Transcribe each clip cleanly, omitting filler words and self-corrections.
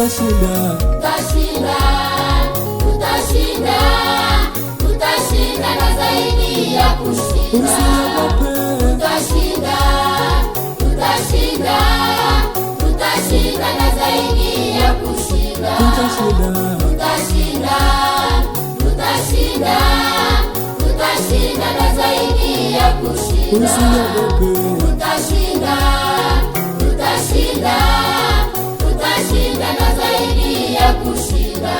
tutashinda, tutashinda, tutashinda, tutashinda na zaidi ya kushinda. usiogope, Tutashinda, tutashinda, tutashinda na zaidi ya kushinda. tutashinda, Tutashinda, tutashinda, tutashinda na zaidi ya kushinda. usiogope, Tutashinda, tutashinda, tutashinda na zaidi ya kushinda.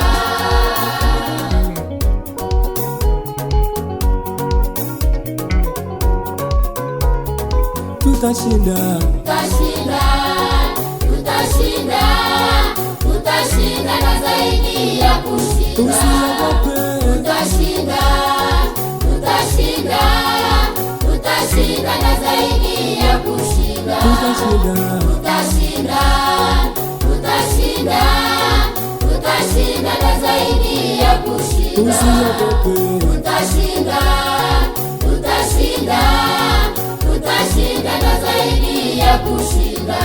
tutashinda, Tutashinda, tutashinda, tutashinda na zaidi ya kushinda. usiogope, Tutashinda, tutashinda, tutashinda na zaidi ya kushinda. tutashinda, Tutashinda, tutashinda, tutashinda na zaidi ya kushinda. usiogope, Tutashinda, tutashinda, tutashinda na zaidi ya kushinda.